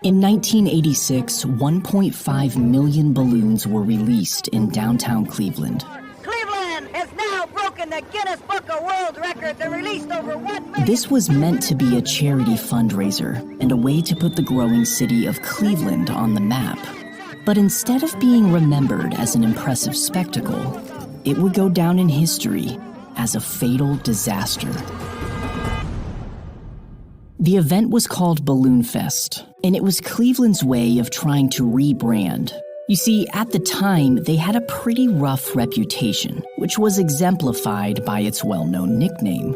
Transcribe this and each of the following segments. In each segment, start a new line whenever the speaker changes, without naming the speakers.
In 1986, 1.5 million balloons were released in downtown Cleveland.
Cleveland has now broken the Guinness Book of World Records and released over 1 million.
This was meant to be a charity fundraiser and a way to put the growing city of Cleveland on the map. But instead of being remembered as an impressive spectacle, it would go down in history as a fatal disaster. The event was called Balloon Fest, and it was Cleveland's way of trying to rebrand. You see, at the time, they had a pretty rough reputation, which was exemplified by its well-known nickname.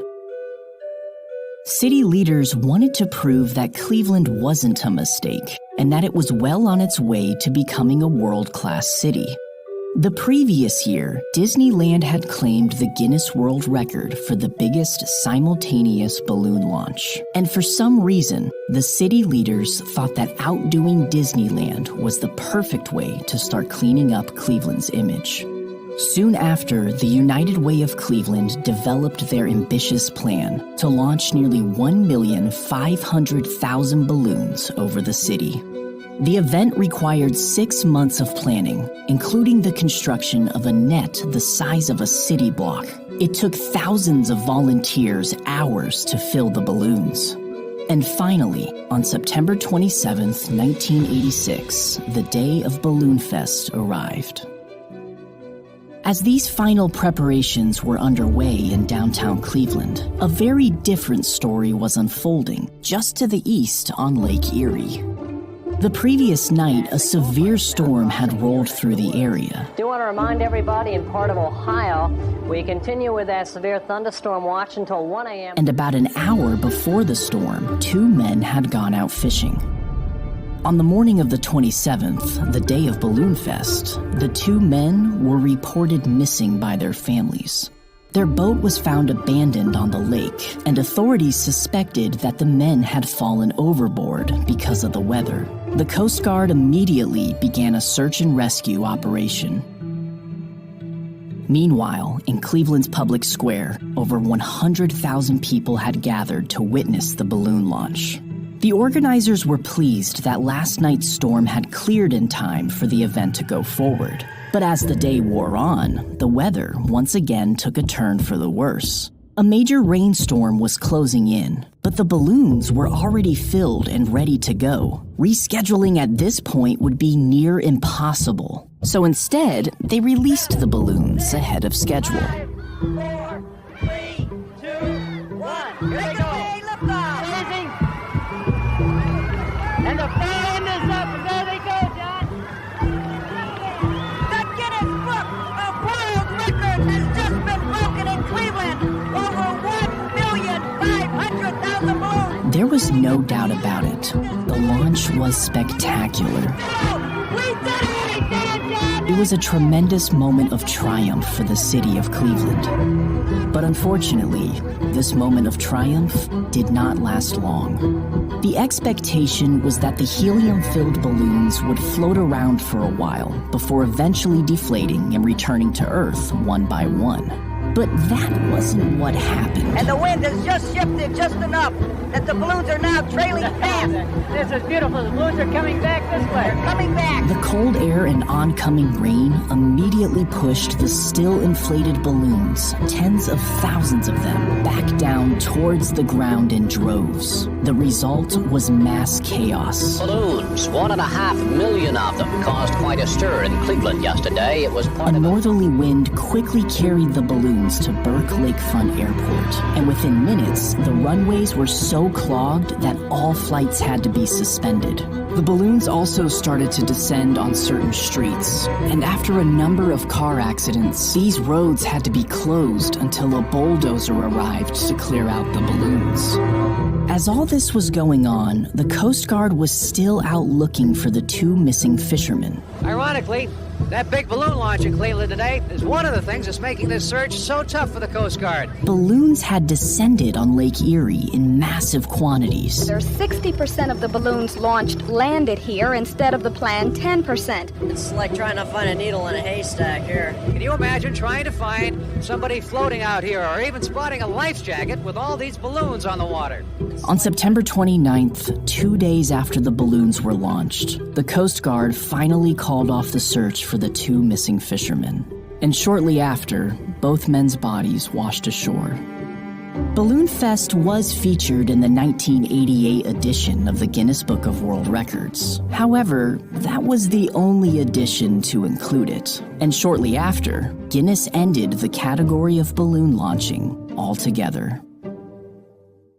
City leaders wanted to prove that Cleveland wasn't a mistake, and that it was well on its way to becoming a world-class city. The previous year, Disneyland had claimed the Guinness World Record for the biggest simultaneous balloon launch. And for some reason, the city leaders thought that outdoing Disneyland was the perfect way to start cleaning up Cleveland's image. Soon after, the United Way of Cleveland developed their ambitious plan to launch nearly 1,500,000 balloons over the city. The event required 6 months of planning, including the construction of a net the size of a city block. It took thousands of volunteers hours to fill the balloons. And finally, on September 27th, 1986, the day of Balloon Fest arrived. As these final preparations were underway in downtown Cleveland, a very different story was unfolding just to the east on Lake Erie. The previous night, a severe storm had rolled through the area.
I do want to remind everybody in part of Ohio, we continue with that severe thunderstorm watch until 1 a.m.
And about an hour before the storm, 2 men had gone out fishing. On the morning of the 27th, the day of Balloon Fest, the 2 men were reported missing by their families. Their boat was found abandoned on the lake, and authorities suspected that the men had fallen overboard because of the weather. The Coast Guard immediately began a search and rescue operation. Meanwhile, in Cleveland's public square, over 100,000 people had gathered to witness the balloon launch. The organizers were pleased that last night's storm had cleared in time for the event to go forward. But as the day wore on, the weather once again took a turn for the worse. A major rainstorm was closing in, but the balloons were already filled and ready to go. Rescheduling at this point would be near impossible. So instead, they released the balloons ahead of schedule.
5, 4, 3, 2, 1. Here they go. Liftoff.
Amazing. And the band is up, and there they go, John.
The Guinness Book of World Records has just been broken in Cleveland. Over 1,500,000 balloons.
There was no doubt about it. The launch was spectacular.
We did it!
It was a tremendous moment of triumph for the city of Cleveland. But unfortunately, this moment of triumph did not last long. The expectation was that the helium-filled balloons would float around for a while before eventually deflating and returning to Earth one by one. But that wasn't what happened.
And the wind has just shifted just enough that the balloons are now trailing fast.
This is beautiful. The balloons are coming back this way.
They're coming back.
The cold air and oncoming rain immediately pushed the still inflated balloons, tens of thousands of them, back down towards the ground in droves. The result was mass chaos.
Balloons, 1.5 million of them, caused quite a stir in Cleveland yesterday. It was part
A
of
northerly wind quickly carried the balloons to Burke Lakefront Airport, and within minutes, the runways were so clogged that all flights had to be suspended. The balloons also started to descend on certain streets, and after a number of car accidents, these roads had to be closed until a bulldozer arrived to clear out the balloons. As all this was going on, the Coast Guard was still out looking for the 2 missing fishermen.
Ironically, that big balloon launch in Cleveland today is one of the things that's making this search so tough for the Coast Guard.
Balloons had descended on Lake Erie in massive quantities.
There's 60% of the balloons launched landed here instead of the planned 10%.
It's like trying to find a needle in a haystack here.
Can you imagine trying to find somebody floating out here or even spotting a life jacket with all these balloons on the water?
On September 29th, 2 days after the balloons were launched, the Coast Guard finally called off the search for the 2 missing fishermen. And shortly after, both men's bodies washed ashore. Balloon Fest was featured in the 1988 edition of the Guinness Book of World Records. However, that was the only edition to include it. And shortly after, Guinness ended the category of balloon launching altogether.